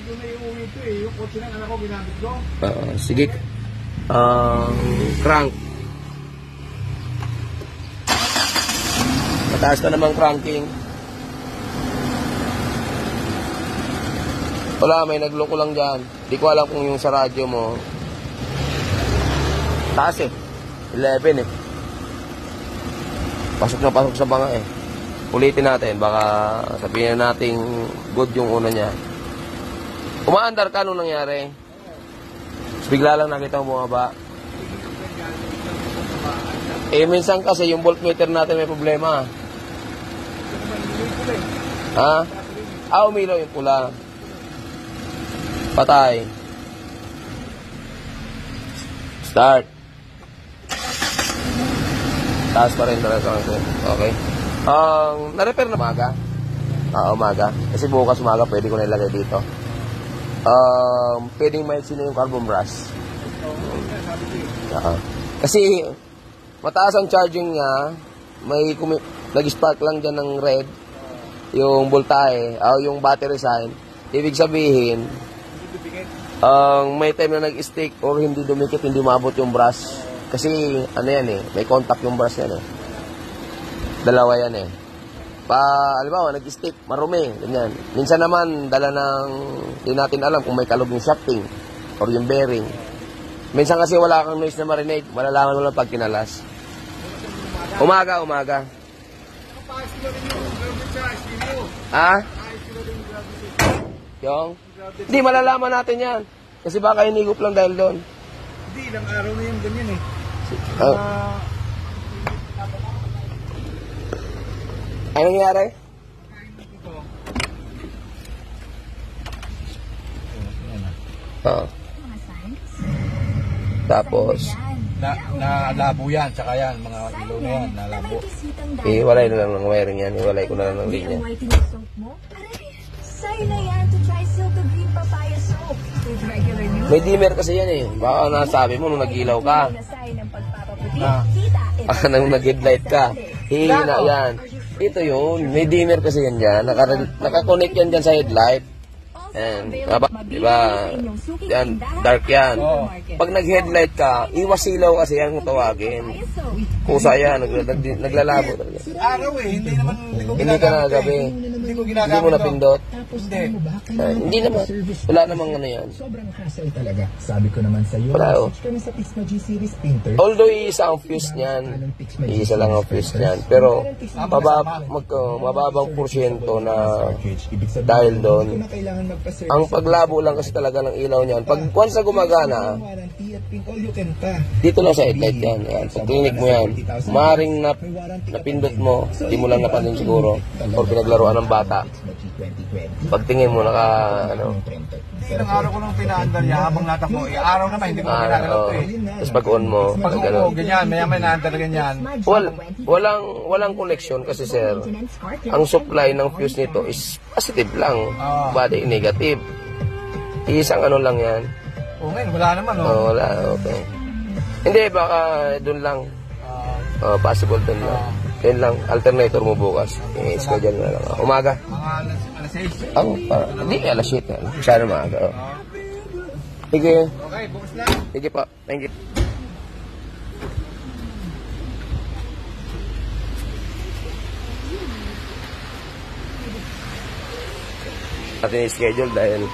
ko na iuwi ito eh. Yung kotse ng anak ko ginamit ko. Sige. Crank. Mataas na naman cranking. Wala, may nagloko lang dyan. Di ko alam kung yung sa radyo mo. Taas eh. 11 eh. Pasok na pasok sa banga eh. Ulitin natin. Baka sabihin natin good yung una niya. Umaandar ka nung nangyari. Bigla lang nakita mo bumaba. Eh, minsan kasi yung voltmeter natin may problema. Ha? Umilaw yung pula. Patay. Start. Taas pa rin talaga. Okay. Na-repair na umaga. Umaga. Kasi bukas umaga pwede ko na ilagay dito. Pwedeng maiksi na yung carbon brush. Kasi mataas ang charging niya. May nag-spark lang dyan ng red. Yung voltahe. Yung battery sign. Ibig sabihin, may time na nag-stick or hindi dumikit, hindi maabot yung brush. Kasi, ano yan eh, may contact yung brush yan eh. Dalawa yan eh. Halimbawa, nag-stick, marumi, ganyan. Minsan naman, dala ng, hindi natin alam kung may kalog yung shafting or yung bearing. Minsan kasi wala kang noise na marinig, malalaman mo lang pag kinalas. Umaga. Yung? Hindi, malalaman natin yan. Kasi baka inigop lang dahil doon. Hindi, ilang araw na yung ganyan eh. Ano nangyari? Tapos Nalabo yan, tsaka yan, mga ilaw na yan, nalabo. Iwalay na lang ng wiring yan. Iwalay ko na lang ng linya. May dimmer kasi yan eh. Baka nasabi mo nung nag-ilaw ka. Nung nag-headlight ka. Hihina yan. Ito yun. May dimmer kasi yan dyan. Nakakonect yan dyan sa headlight. And, diba? Yan, dark yan. Pag nag-headlight ka, iwas silaw kasi yan kung tawagin. Kusa yan, naglalabo talaga. Araw eh, hindi naman, hindi ka na gabi. Hindi mo napindot. Hindi naman. Wala namang ano yan. Sobrang hassle talaga. Sabi ko naman sa iyo, switch kami sa Pixma G series printer. Although iisa ang fuse niyan, iisa lang ang fuse niyan. Pero mababang porsyento na dahil doon. Ang paglabo lang kasi talaga ng ilaw niyan. Pag once na gumagana, dito lang sa headlight yan. Pag clinic mo yan, maaaring napindot mo, di mo lang napansin siguro. O pinaglaruan ng bata. Pagtingin mo, ilang araw ko nung pinaandar niya habang natakbo. Araw naman, hindi ko pinagalaw eh. Tapos pag-on mo, ganyan, may naandar ganyan. Walang connection kasi sir, ang supply ng fuse nito is positive lang. Body negative. Isang ano lang yan. Ngayon, wala naman. Wala, okay. Hindi, baka doon lang. Possible doon lang. Yun lang, alternator mo bukas. I-schedule na lang. Umaga. Mga alas 6. Hindi, alas 7. Sana maaga. Sige. Okay, bukas na. Sige po. Thank you. Atin i-schedule dahil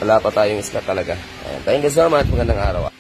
wala pa tayong slot talaga. Thank you so much. Magandang araw.